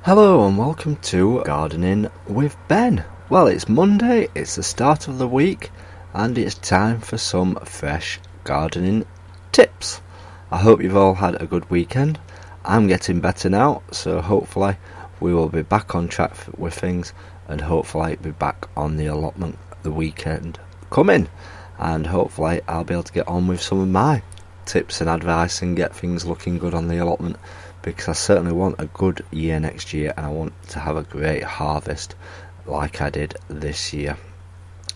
Hello and welcome to Gardening with Ben. Well, it's Monday, it's the start of the week, and it's time for some fresh gardening tips. I hope you've all had a good weekend. I'm getting better now, so hopefully we will be back on track with things, and hopefully be back on the allotment the weekend coming, and hopefully I'll be able to get on with some of my tips and advice and get things looking good on the allotment, because I certainly want a good year next year and I want to have a great harvest like I did this year,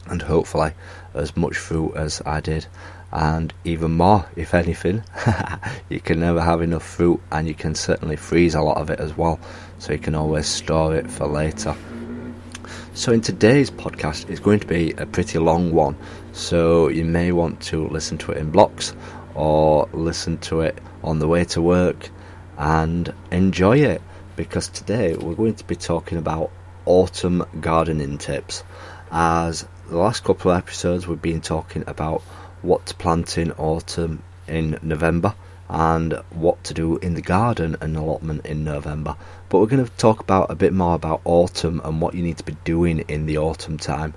and hopefully as much fruit as I did, and even more if anything. You can never have enough fruit, and you can certainly freeze a lot of it as well, so you can always store it for later. So in today's podcast, it's going to be a pretty long one, so you may want to listen to it in blocks or listen to it on the way to work and enjoy it, because today we're going to be talking about autumn gardening tips. As the last couple of episodes we've been talking about what to plant in autumn in November and what to do in the garden and allotment in November, but we're going to talk about a bit more about autumn and what you need to be doing in the autumn time,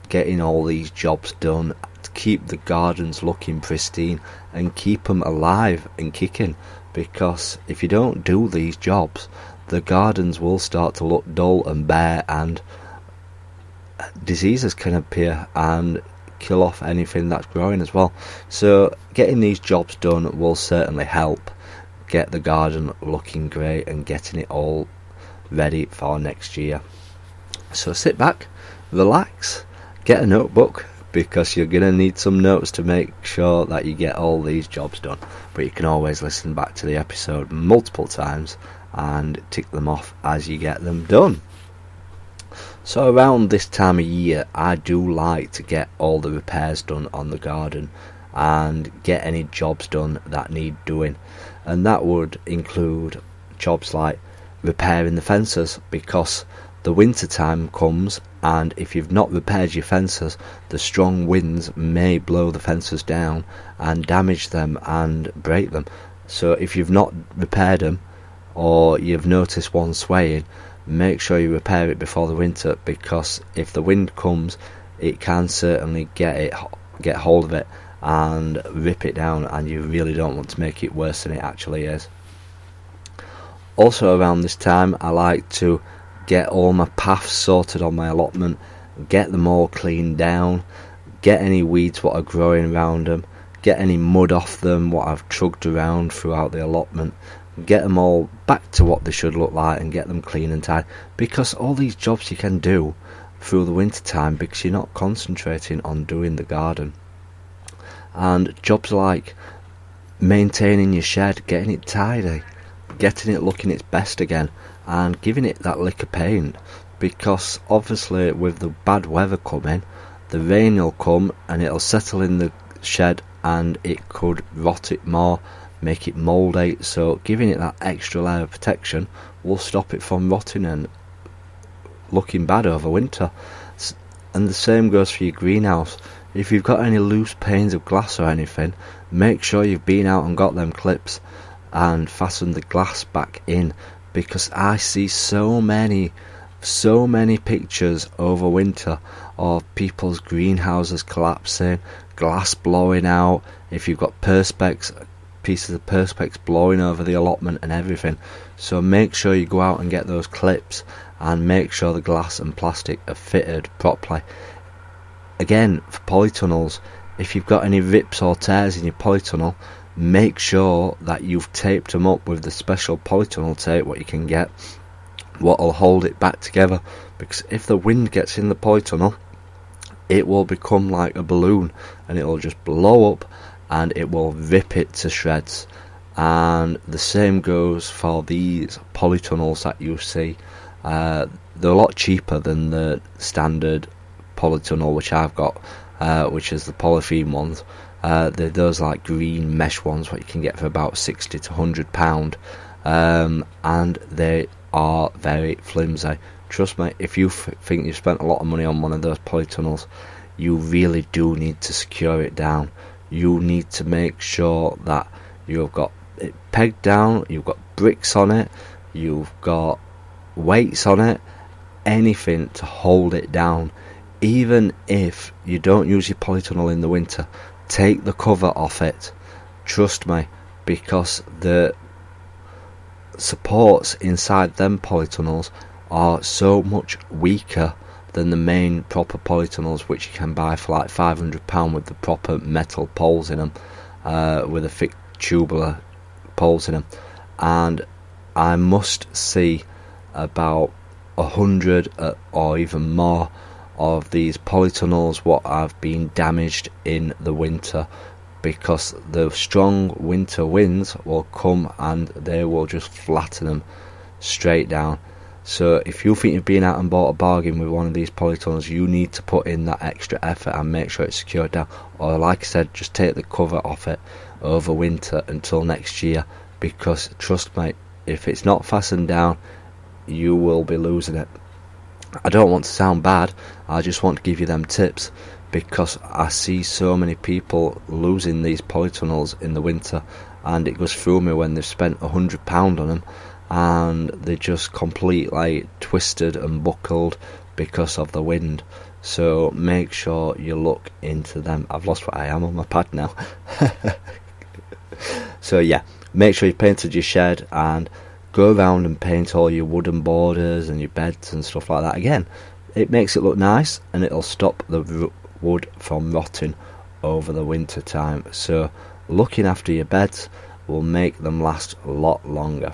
getting all these jobs done to keep the gardens looking pristine and keep them alive and kicking, because if you don't do these jobs, the gardens will start to look dull and bare, and diseases can appear and kill off anything that's growing as well. So getting these jobs done will certainly help get the garden looking great and getting it all ready for next year. So sit back, relax, get a notebook, because you're going to need some notes to make sure that you get all these jobs done, but you can always listen back to the episode multiple times and tick them off as you get them done. So around this time of year, I do like to get all the repairs done on the garden and get any jobs done that need doing, and that would include jobs like repairing the fences, because the winter time comes, and if you've not repaired your fences, the strong winds may blow the fences down and damage them and break them. So if you've not repaired them, or you've noticed one swaying, make sure you repair it before the winter, because if the wind comes, it can certainly get hold of it and rip it down, and you really don't want to make it worse than it actually is. Also around this time, I like to get all my paths sorted on my allotment, get them all cleaned down, get any weeds what are growing around them, get any mud off them what I've trugged around throughout the allotment, get them all back to what they should look like and get them clean and tidy, because all these jobs you can do through the winter time because you're not concentrating on doing the garden. And jobs like maintaining your shed, getting it tidy, getting it looking its best again, and giving it that lick of paint, because obviously with the bad weather coming, the rain will come and it'll settle in the shed and it could rot it more, make it mouldy, so giving it that extra layer of protection will stop it from rotting and looking bad over winter. And the same goes for your greenhouse. If you've got any loose panes of glass or anything, make sure you've been out and got them clips and fastened the glass back in, because I see so many pictures over winter of people's greenhouses collapsing, glass blowing out, if you've got perspex, pieces of perspex blowing over the allotment and everything. So make sure you go out and get those clips and make sure the glass and plastic are fitted properly. Again, for polytunnels, if you've got any rips or tears in your polytunnel, make sure that you've taped them up with the special polytunnel tape what you can get, what will hold it back together, because if the wind gets in the polytunnel, it will become like a balloon and it will just blow up and it will rip it to shreds. And the same goes for these polytunnels that you see. They're a lot cheaper than the standard polytunnel which I've got, which is the polythene ones. They're those like green mesh ones what you can get for about £60 to £100, and they are very flimsy. Trust me, if you think you've spent a lot of money on one of those polytunnels, you really do need to secure it down. You need to make sure that you've got it pegged down, you've got bricks on it, you've got weights on it, anything to hold it down. Even if you don't use your polytunnel in the winter, take the cover off it. Trust me, because the supports inside them polytunnels are so much weaker than the main proper polytunnels, which you can buy for like £500 with the proper metal poles in them, with a thick tubular poles in them. And I must see about 100 or even more of these polytunnels what have been damaged in the winter, because the strong winter winds will come and they will just flatten them straight down. So if you think you've been out and bought a bargain with one of these polytunnels, you need to put in that extra effort and make sure it's secured down. Or like I said, just take the cover off it over winter until next year, because trust me, if it's not fastened down, you will be losing it. I don't want to sound bad, I just want to give you them tips, because I see so many people losing these polytunnels in the winter, and it goes through me when they've spent £100 on them and they're just completely twisted and buckled because of the wind. So make sure you look into them. I've lost what I am on my pad now. So yeah, make sure you painted your shed, and go around and paint all your wooden borders and your beds and stuff like that. Again, it makes it look nice and it'll stop the wood from rotting over the winter time. So looking after your beds will make them last a lot longer.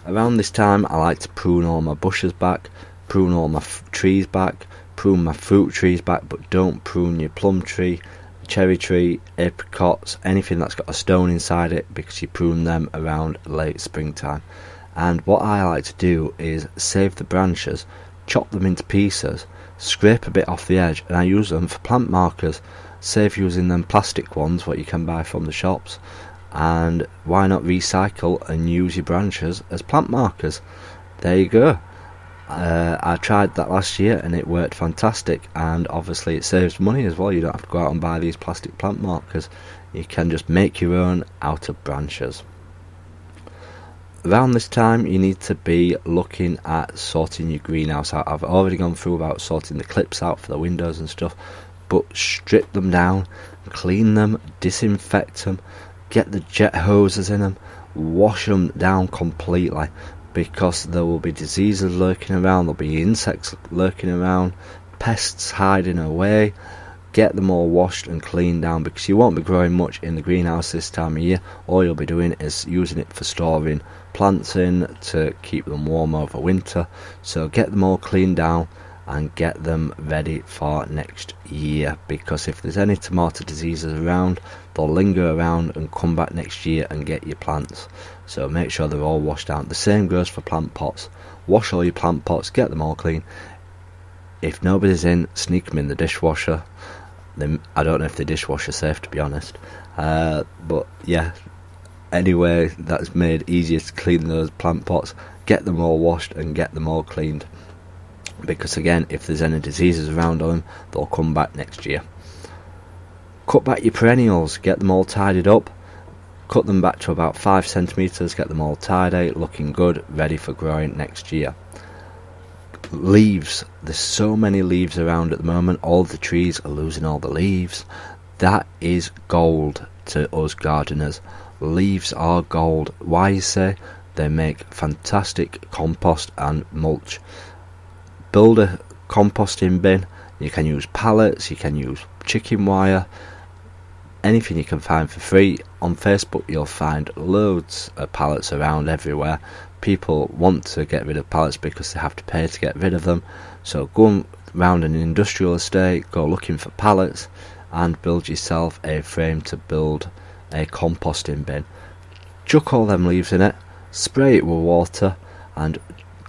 Around this time I like to prune all my bushes back, prune all my trees back, prune my fruit trees back, but don't prune your plum tree, cherry tree, apricots, anything that's got a stone inside it, because you prune them around late springtime. And what I like to do is save the branches, chop them into pieces, scrape a bit off the edge, and I use them for plant markers. Save using them plastic ones what you can buy from the shops, and why not recycle and use your branches as plant markers? There you go. I tried that last year and it worked fantastic, and obviously it saves money as well. You don't have to go out and buy these plastic plant markers, you can just make your own out of branches. Around this time you need to be looking at sorting your greenhouse out. I've already gone through about sorting the clips out for the windows and stuff, but strip them down, clean them, disinfect them, get the jet hoses in them, wash them down completely, because there will be diseases lurking around, there'll be insects lurking around, pests hiding away. Get them all washed and cleaned down, because you won't be growing much in the greenhouse this time of year. All you'll be doing is using it for storing plants in to keep them warm over winter. So get them all cleaned down and get them ready for next year, because if there's any tomato diseases around, they'll linger around and come back next year and get your plants. So make sure they're all washed out. The same goes for plant pots. Wash all your plant pots, get them all clean. If nobody's in, sneak them in the dishwasher. I don't know if the dishwasher's safe, to be honest, but yeah, anyway, that's made easier to clean those plant pots. Get them all washed and get them all cleaned, because again, if there's any diseases around on them, they'll come back next year. Cut back your perennials, get them all tidied up, cut them back to about 5 centimetres, get them all tidy, looking good, ready for growing next year. Leaves, there's so many leaves around at the moment, all the trees are losing all the leaves. That is gold to us gardeners. Leaves are gold. Why, you say? They make fantastic compost and mulch. Build a composting bin. You can use pallets, you can use chicken wire, anything you can find for free. On Facebook you'll find loads of pallets around everywhere. People want to get rid of pallets because they have to pay to get rid of them. So go around an industrial estate, go looking for pallets, and build yourself a frame to build a composting bin. Chuck all them leaves in it, spray it with water, and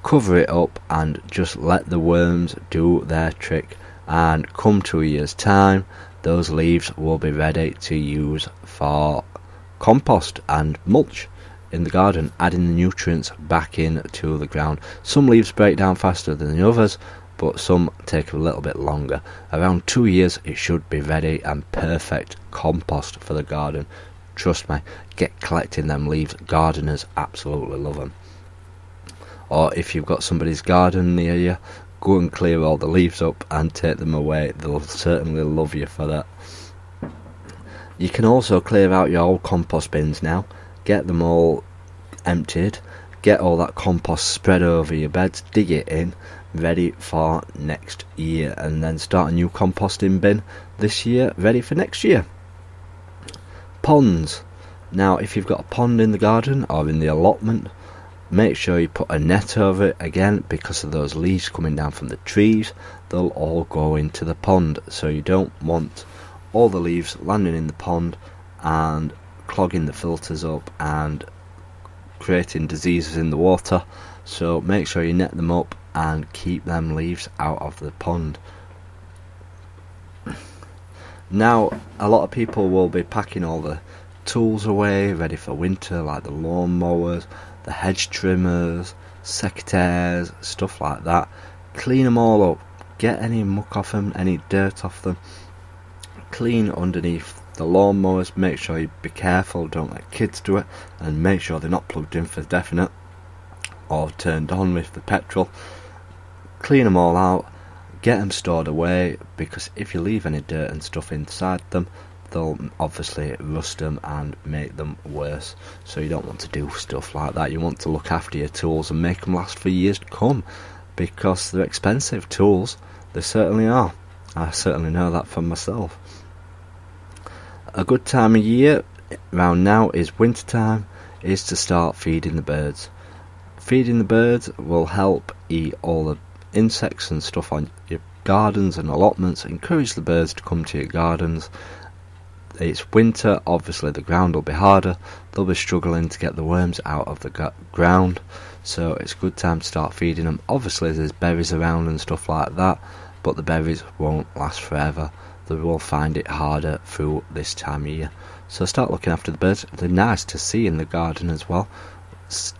cover it up, and just let the worms do their trick. And come 2 years' time, those leaves will be ready to use for compost and mulch in the garden, adding the nutrients back into the ground. Some leaves break down faster than the others, but some take a little bit longer. Around 2 years it should be ready and perfect compost for the garden. Trust me, get collecting them leaves. Gardeners absolutely love them. or if you've got somebody's garden near you, go and clear all the leaves up and take them away. They'll certainly love you for that. You can also clear out your old compost bins now, get them all emptied, get all that compost spread over your beds, dig it in, ready for next year, and then start a new composting bin this year, ready for next year. Ponds. Now, if you've got a pond in the garden or in the allotment, make sure you put a net over it again, because of those leaves coming down from the trees. They'll all go into the pond, so you don't want all the leaves landing in the pond and clogging the filters up and creating diseases in the water. So make sure you net them up and keep them leaves out of the pond. Now, a lot of people will be packing all the tools away ready for winter, like the lawn mowers, the hedge trimmers, secateurs, stuff like that. Clean them all up, get any muck off them, any dirt off them. Clean underneath the lawn mowers. Make sure you be careful, don't let kids do it, and make sure they're not plugged in for definite or turned on with the petrol. Clean them all out, get them stored away, because if you leave any dirt and stuff inside them, they'll obviously rust them and make them worse. So you don't want to do stuff like that. You want to look after your tools and make them last for years to come, because they're expensive tools. They certainly are. I certainly know that for myself. A good time of year around now is winter time, is to start feeding the birds. Feeding the birds will help eat all the insects and stuff on your gardens and allotments. Encourage the birds to come to your gardens. It's winter, obviously the ground will be harder. They'll be struggling to get the worms out of the ground, so it's a good time to start feeding them. Obviously there's berries around and stuff like that, but the berries won't last forever. They will find it harder through this time of year. So start looking after the birds. They're nice to see in the garden as well.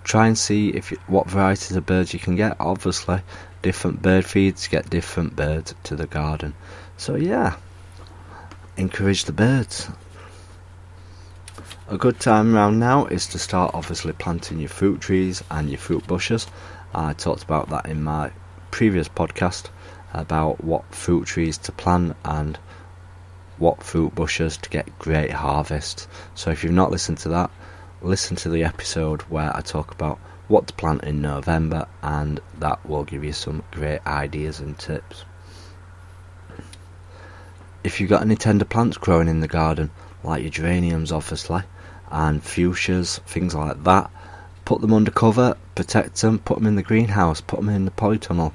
Try and see what varieties of birds you can get. Obviously different bird feeds get different birds to the garden. So yeah, encourage the birds. A good time around now is to start obviously planting your fruit trees and your fruit bushes. I talked about that in my previous podcast, about what fruit trees to plant and what fruit bushes to get great harvests. So if you've not listened to that, listen to the episode where I talk about what to plant in November, and that will give you some great ideas and tips. If you've got any tender plants growing in the garden, like your geraniums obviously, and fuchsias, things like that, put them under cover, protect them, put them in the greenhouse, put them in the polytunnel.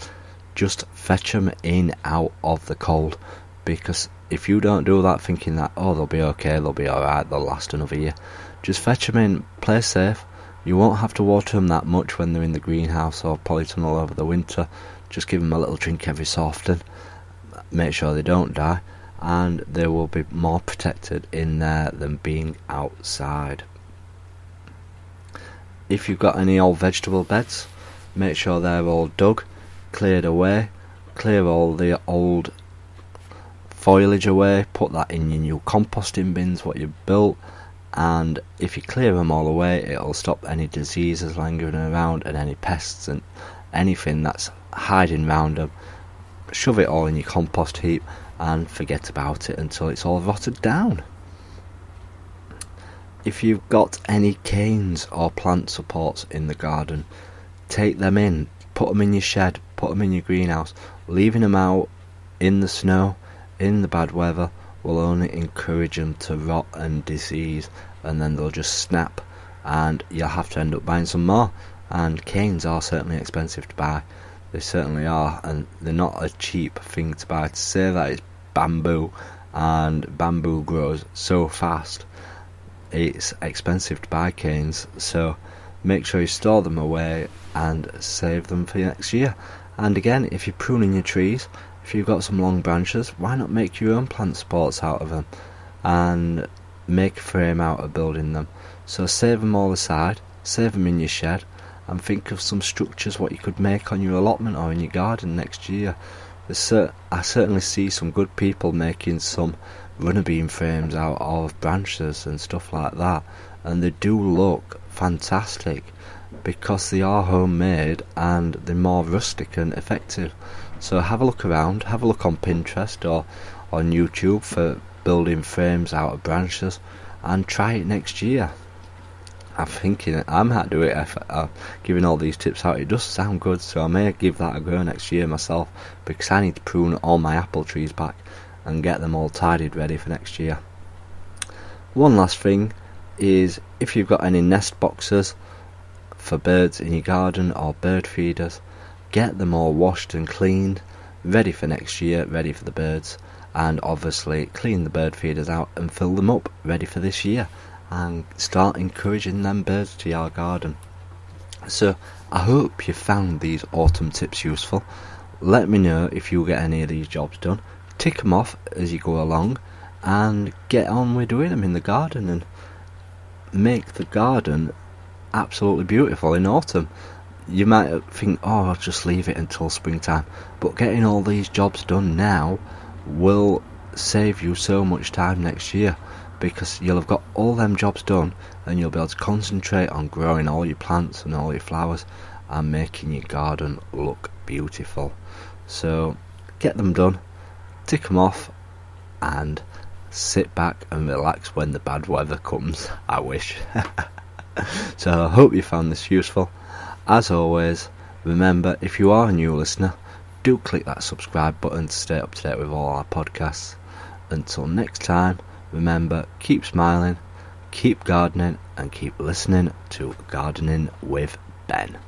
Just fetch them in out of the cold, because if you don't do that thinking that, oh, they'll be okay, they'll be alright, they'll last another year, just fetch them in, play safe. You won't have to water them that much when they're in the greenhouse or polytunnel over the winter. Just give them a little drink every so often, make sure they don't die, and they will be more protected in there than being outside. If you've got any old vegetable beds, make sure they're all dug, cleared away, clear all the old foliage away, put that in your new composting bins what you've built, and if you clear them all away, it'll stop any diseases lingering around and any pests and anything that's hiding around them. Shove it all in your compost heap and forget about it until it's all rotted down. If you've got any canes or plant supports in the garden, take them in, put them in your shed, put them in your greenhouse. Leaving them out in the snow, in the bad weather, will only encourage them to rot and disease, and then they'll just snap and you'll have to end up buying some more. And canes are certainly expensive to buy. They certainly are, and they're not a cheap thing to buy. To say that it's bamboo, and bamboo grows so fast, it's expensive to buy canes. So make sure you store them away and save them for next year. And again, if you're pruning your trees, if you've got some long branches, why not make your own plant supports out of them and make a frame out of building them? So save them all aside, save them in your shed, and think of some structures what you could make on your allotment or in your garden next year. I certainly see some good people making some runner beam frames out of branches and stuff like that, and they do look fantastic. because they are homemade and they're more rustic and effective. So have a look around, have a look on Pinterest or on YouTube for building frames out of branches, and try it next year. I'm thinking I might do it if I'm giving all these tips out. It does sound good, so I may give that a go next year myself, because I need to prune all my apple trees back and get them all tidied ready for next year. One last thing is, if you've got any nest boxes for birds in your garden or bird feeders, get them all washed and cleaned, ready for next year, ready for the birds, and obviously clean the bird feeders out and fill them up, ready for this year, and start encouraging them birds to your garden. So I hope you found these autumn tips useful. Let me know if you get any of these jobs done. Tick them off as you go along and get on with doing them in the garden and make the garden absolutely beautiful in autumn. You might think, oh, I'll just leave it until springtime, but getting all these jobs done now will save you so much time next year, because you'll have got all them jobs done and you'll be able to concentrate on growing all your plants and all your flowers and making your garden look beautiful. So get them done, tick them off, and sit back and relax when the bad weather comes. I wish. So I hope you found this useful. As always, remember, if you are a new listener, do click that subscribe button to stay up to date with all our podcasts. Until next time, remember, keep smiling, keep gardening, and keep listening to Gardening with Ben.